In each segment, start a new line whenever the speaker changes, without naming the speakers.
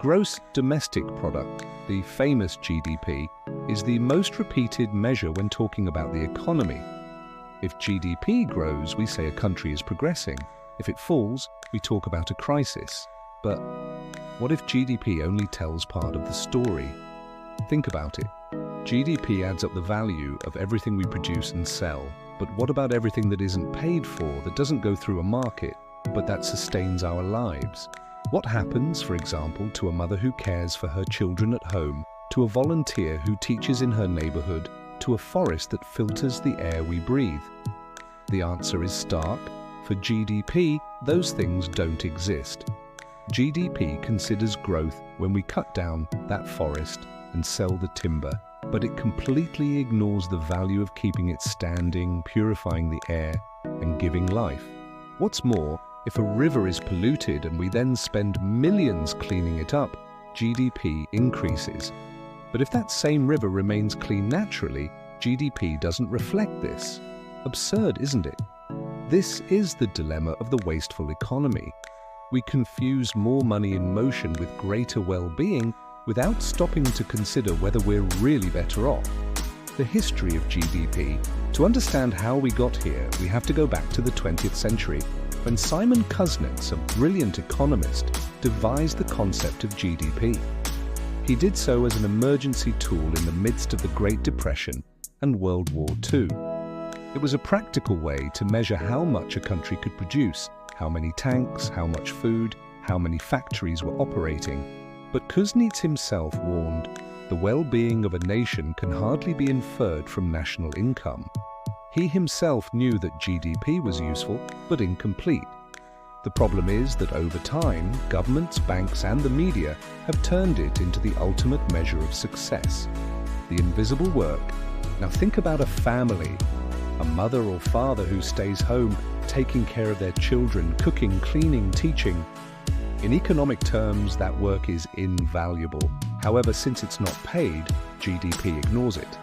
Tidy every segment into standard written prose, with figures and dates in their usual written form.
gross domestic product, the famous GDP, is the most repeated measure when talking about the economy. If GDP grows, we say a country is progressing. If it falls, we talk about a crisis. But what if GDP only tells part of the story? Think about it. GDP adds up the value of everything we produce and sell. But what about everything that isn't paid for, that doesn't go through a market, but that sustains our lives? What happens, for example, to a mother who cares for her children at home, to a volunteer who teaches in her neighborhood, to a forest that filters the air we breathe? The answer is stark. For GDP, those things don't exist. GDP considers growth when we cut down that forest and sell the timber, but it completely ignores the value of keeping it standing, purifying the air, and giving life. What's more, if a river is polluted and we then spend millions cleaning it up, GDP increases. But if that same river remains clean naturally, GDP doesn't reflect this. Absurd, isn't it? This is the dilemma of the wasteful economy. We confuse more money in motion with greater well-being without stopping to consider whether we're really better off. The history of GDP. To understand how we got here, we have to go back to the 20th century, when Simon Kuznets, a brilliant economist, devised the concept of GDP. He did so as an emergency tool in the midst of the Great Depression and World War II. It was a practical way to measure how much a country could produce, how many tanks, how much food, how many factories were operating. But Kuznets himself warned, the well-being of a nation can hardly be inferred from national income. He himself knew that GDP was useful, but incomplete. The problem is that over time, governments, banks, and the media have turned it into the ultimate measure of success. The invisible work. Now think about a family, a mother or father who stays home, taking care of their children, cooking, cleaning, teaching. In economic terms, that work is invaluable. However, since it's not paid, GDP ignores it.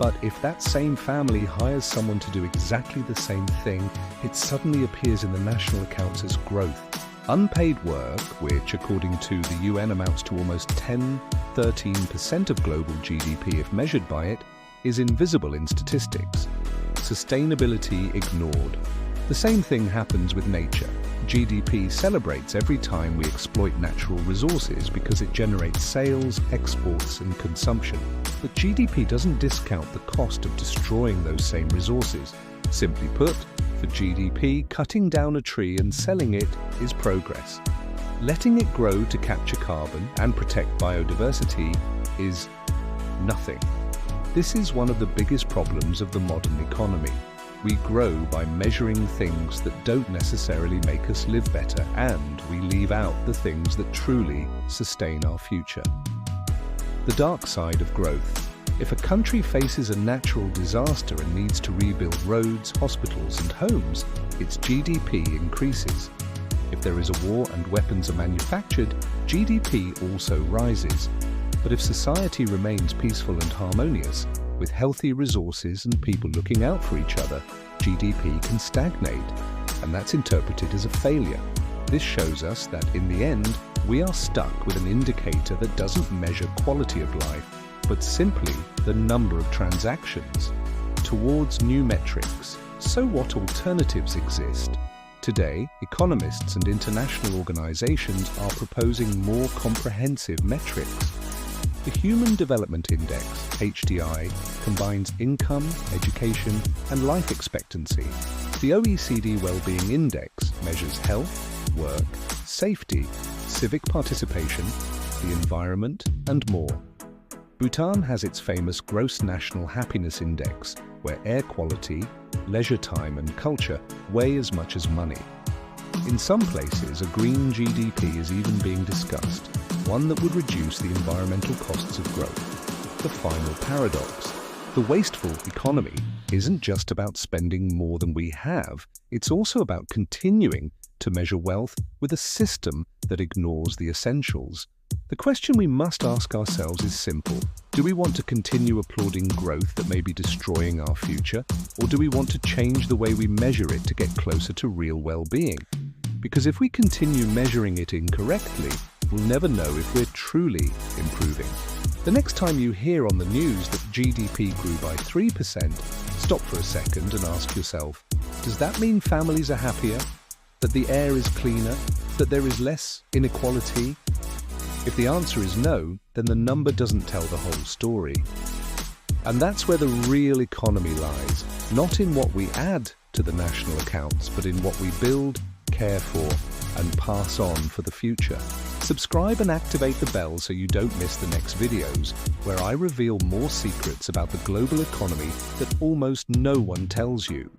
But if that same family hires someone to do exactly the same thing, it suddenly appears in the national accounts as growth. Unpaid work, which according to the UN amounts to almost 13% of global GDP if measured by it, is invisible in statistics. Sustainability ignored. The same thing happens with nature. GDP celebrates every time we exploit natural resources because it generates sales, exports, and consumption. But GDP doesn't discount the cost of destroying those same resources. Simply put, for GDP, cutting down a tree and selling it is progress. Letting it grow to capture carbon and protect biodiversity is nothing. This is one of the biggest problems of the modern economy. We grow by measuring things that don't necessarily make us live better, and we leave out the things that truly sustain our future. The dark side of growth. If a country faces a natural disaster and needs to rebuild roads, hospitals, and homes, its GDP increases. If there is a war and weapons are manufactured, GDP also rises. But if society remains peaceful and harmonious, with healthy resources and people looking out for each other, GDP can stagnate, and that's interpreted as a failure. This shows us that in the end, we are stuck with an indicator that doesn't measure quality of life, but simply the number of transactions. Towards new metrics. So what alternatives exist? Today, economists and international organizations are proposing more comprehensive metrics. The Human Development Index, HDI, combines income, education, and life expectancy. The OECD Wellbeing Index measures health, work, safety, civic participation, the environment, and more. Bhutan has its famous Gross National Happiness Index, where air quality, leisure time, and culture weigh as much as money. In some places, a green GDP is even being discussed, one that would reduce the environmental costs of growth. The final paradox. The wasteful economy isn't just about spending more than we have, it's also about continuing to measure wealth with a system that ignores the essentials. The question we must ask ourselves is simple. Do we want to continue applauding growth that may be destroying our future, or do we want to change the way we measure it to get closer to real well-being? Because if we continue measuring it incorrectly, we'll never know if we're truly improving. The next time you hear on the news that GDP grew by 3%, stop for a second and ask yourself, does that mean families are happier? That the air is cleaner? That there is less inequality? If the answer is no, then the number doesn't tell the whole story. And that's where the real economy lies, not in what we add to the national accounts, but in what we build, care for, and pass on for the future. Subscribe and activate the bell so you don't miss the next videos, where I reveal more secrets about the global economy that almost no one tells you.